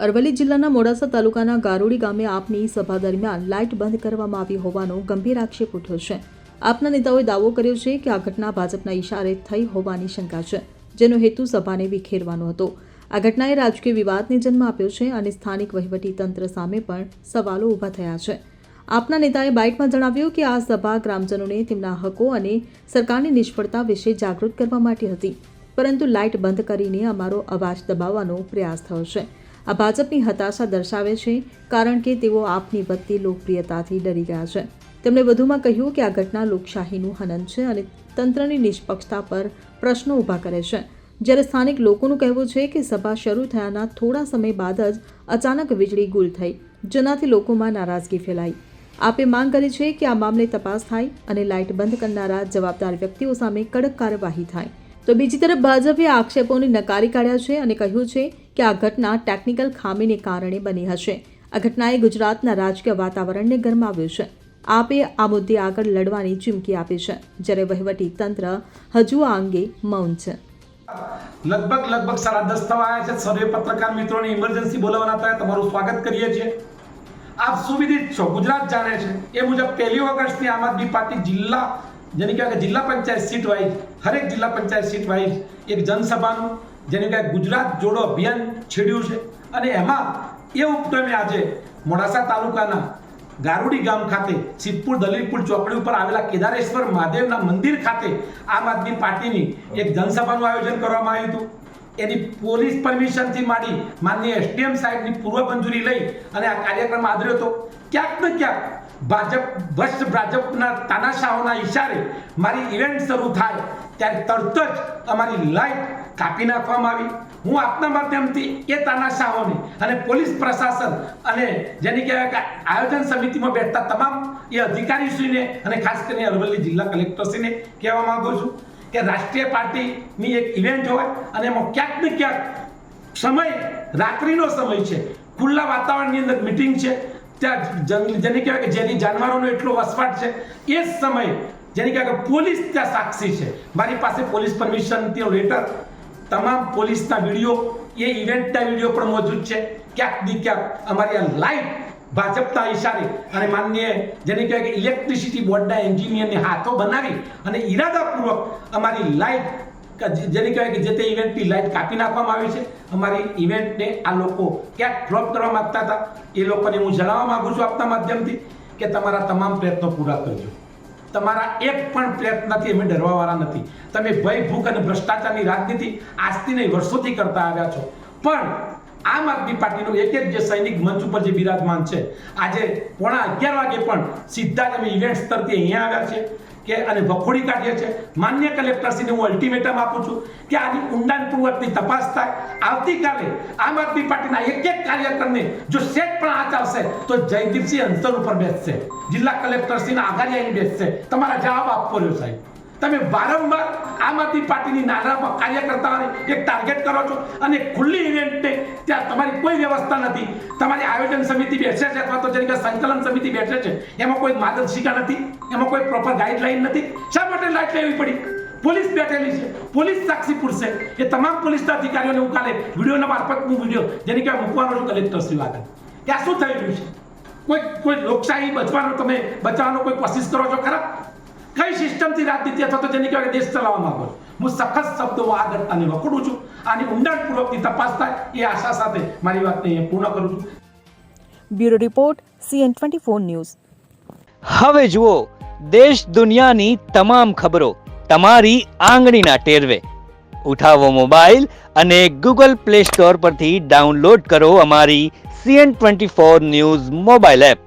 અરવલ્લી જિલ્લાના મોડાસા તાલુકાના ગારોડી ગામે આપની સભા દરમિયાન લાઇટ બંધ કરવામાં આવી હોવાનો ગંભીર આક્ષેપ ઉઠ્યો છે। આપના નેતાઓએ દાવો કર્યો છે કે આ ઘટના ભાજપના ઇશારે થઈ હોવાની શંકા છે, જેનો હેતુ સભાને વિખેરવાનો હતો। આ ઘટનાએ રાજકીય વિવાદને જન્મ આપ્યો છે અને સ્થાનિક વહીવટીતંત્ર સામે પણ સવાલો ઊભા થયા છે। આપના નેતાએ બાઇટમાં જણાવ્યું કે આ સભા ગ્રામજનોને તેમના હકો અને સરકારની નિષ્ફળતા વિશે જાગૃત કરવા માટે હતી, પરંતુ લાઇટ બંધ કરીને અમારો અવાજ દબાવવાનો પ્રયાસ થયો છે। આ ભાજપની હતાશા દર્શાવે છે, કારણ કે તેઓ આપની વધતી લોકપ્રિયતાથી ડરી ગયા છે। તેમણે વધુમાં કહ્યું કે આ ઘટના લોકશાહીનું હનન છે અને તંત્રની નિષ્પક્ષતા પર પ્રશ્નો ઊભા કરે છે। જ્યારે સ્થાનિક લોકોનું કહેવું છે કે સભા શરૂ થયાના થોડા સમય બાદ જ અચાનક વીજળી ગુલ થઈ, જેનાથી લોકોમાં નારાજગી ફેલાઈ। આપે માંગ કરી છે કે આ મામલે તપાસ થાય અને લાઇટ બંધ કરનારા જવાબદાર વ્યક્તિઓ સામે કડક કાર્યવાહી થાય। તો બીજી તરફ ભાજપે આ આક્ષેપોને નકારી કાઢ્યા છે અને કહ્યું છે કે આ ઘટના ટેકનિકલ ખામીને કારણે બની હશે। આ ઘટનાએ ગુજરાતના રાજકીય વાતાવરણને ગરમાવ્યું છે। આપે આ મુદ્દે આગળ લડવાની ચીમકી આપી છે, જ્યારે વહીવટી તંત્ર હજુ આ અંગે મૌન છે। लगभग 10:30 થવા આવ્યા છે। સર્વે પત્રકાર મિત્રોને ઇમરજન્સી બોલાવવાના હતા, તમારું સ્વાગત કરીએ છીએ। આપ સુવિદિત છો, ગુજરાત જાણે છે એ મુજબ 1 ઓગસ્ટની આમ આદમી પાર્ટી જિલ્લા જેને કહેવાય કે જિલ્લા પંચાયત સીટ વાઇઝ હરેક જિલ્લા પંચાયત સીટ વાઇઝ એક જનસભાનું જેને કહેવાય ગુજરાત જોડો અભિયાન છેડ્યું છે અને એમાં એ ઉપક્રમે આજે મોડાસા તાલુકાના ગારોડી ગામ ખાતે સિદ્ધપુર દલીલપુર ચોકડી ઉપર આવેલા કેદારેશ્વર મહાદેવના મંદિર ખાતે આમ આદમી પાર્ટીની એક જનસભાનું આયોજન કરવામાં આવ્યું હતું। એની પોલીસ પરમિશનથી માંડી માનનીય એસડીએમ સાહેબની પૂર્વ મંજૂરી લઈ અને આ કાર્યક્રમ આદર્યો હતો। ક્યાંક ને ક્યાંક ભાજપના તાનાશાહોના ઇશારે મારી ઇવેન્ટ શરૂ થાય ત્યારે તરત જ અમારી લાઇટ કાપી નાખવામાં આવી। હું આપના માધ્યમથી એ તાનાશાહોને અને પોલીસ પ્રશાસન અને જેની કહેવાય કે આયોજન સમિતિમાં બેઠતા તમામ એ અધિકારીશ્રીને અને ખાસ કરીને અરવલ્લી જિલ્લા કલેક્ટરશ્રીને કહેવા માંગુ છું કે રાષ્ટ્રીય પાર્ટીની એક ઇવેન્ટ હોય અને એમાં ક્યાંક ને ક્યાંક સમય રાત્રિનો સમય છે, ખુલ્લા વાતાવરણની અંદર મિટિંગ છે, ત્યાં જેને કહેવાય કે જેની જાનવરોનો એટલો વસવાટ છે, એ જ સમયે જેની કહેવાય કે પોલીસ ત્યાં સાક્ષી છે। મારી પાસે પોલીસ પરમિશનનો લેટર, તમામ પોલીસના વિડીયો, એ ઇવેન્ટના વિડીયો પણ મોજૂદ છે। ક્યાંક ને ક્યાંક અમારી આ લાઇટ ભાજપના ઇશારે અને માનનીય જેને કહેવાય કે ઇલેક્ટ્રિસિટી બોર્ડના એન્જિનિયરને હાથો બનાવી અને ઈરાદાપૂર્વક અમારી લાઇટ જેને કહેવાય કે જે તે ઇવેન્ટની લાઇટ કાપી નાખવામાં આવી છે। અમારી ઇવેન્ટને આ લોકો ક્યાંક ફ્લોપ કરવા માંગતા હતા, એ લોકોને હું જણાવવા માંગુ છું આપના માધ્યમથી કે તમારા તમામ પ્રયત્નો પૂરા કરજો। તમારા એક પણ પ્રયત્નથી અમે ડરવાવાળા નથી। તમે ભય, ભૂખ અને ભ્રષ્ટાચારની રાજનીતિ આજથી નહીં વર્ષોથી કરતા આવ્યા છો, પણ આમ આદમી પાર્ટીનો એક જે સૈનિક મંચ ઉપર જે બિરાજમાન છે, આજે 11:15 વાગે પણ સીધા જ અમે ઇવેન્ટ સ્તરથી અહીંયા આવ્યા છે કે અને વખોડી કાઢીએ છીએ। માન્ય કલેક્ટરશ્રીને હું અલ્ટિમેટમ આપું છું કે આની ઊંડાણપૂર્વકની તપાસ થાય। આવતીકાલે આમ આદમી પાર્ટીના એક કાર્યક્રમને જો સેટ પણ આંચ આવશે તો જયદીપસિંહ અંસર ઉપર બેસશે, જિલ્લા કલેક્ટરશ્રીના આઘારી આવીને બેસશે। તમારા જવાબ આપવો રહ્યો સાહેબ। તમે વારંવાર આમ આદમી પાર્ટીની નાના કાર્યકર્તાઓને એક ટાર્ગેટ કરો છો અને ખુલ્લી ઇવેન્ટને ત્યાં તમારી કોઈ વ્યવસ્થા નથી। તમારી આયોજન સમિતિ બેસે છે અથવા તો જેની કે સંકલન સમિતિ બેસે છે, એમાં કોઈ માર્ગદર્શિકા નથી, એમાં કોઈ પ્રોપર ગાઈડલાઈન નથી। શા માટે લાઇટ લેવી પડી? પોલીસ બેઠેલી છે, પોલીસ સાક્ષી પૂરશે। એ તમામ પોલીસના અધિકારીઓને હું કાલે વિડીયોના મારફત હું વિડીયો જેની કે મૂકવાનો છું કલેક્ટરશ્રી આગળ કે આ શું થઈ રહ્યું છે। કોઈ લોકશાહી બચવાનો કોઈ કોશિશ કરો છો ખરા? કઈ સિસ્ટમથી રાજનીતિ અથવા તો જેની કહેવાય દેશ ચલાવવા માંગો છો? હું સખત શબ્દોમાં આ ઘટનાને વખોડું છું। આની ઊંડાણપૂર્વકની તપાસ થાય એ આશા સાથે મારી વાતને પૂર્ણ કરું છું। Bureau report CN24 news. હવે જુઓ દેશ દુનિયાની તમામ ખબરો તમારી આંગળીના ટેરવે। ઉઠાવો મોબાઈલ અને Google Play Store પરથી ડાઉનલોડ કરો અમારી CN24 ન્યૂઝ મોબાઈલ એપ।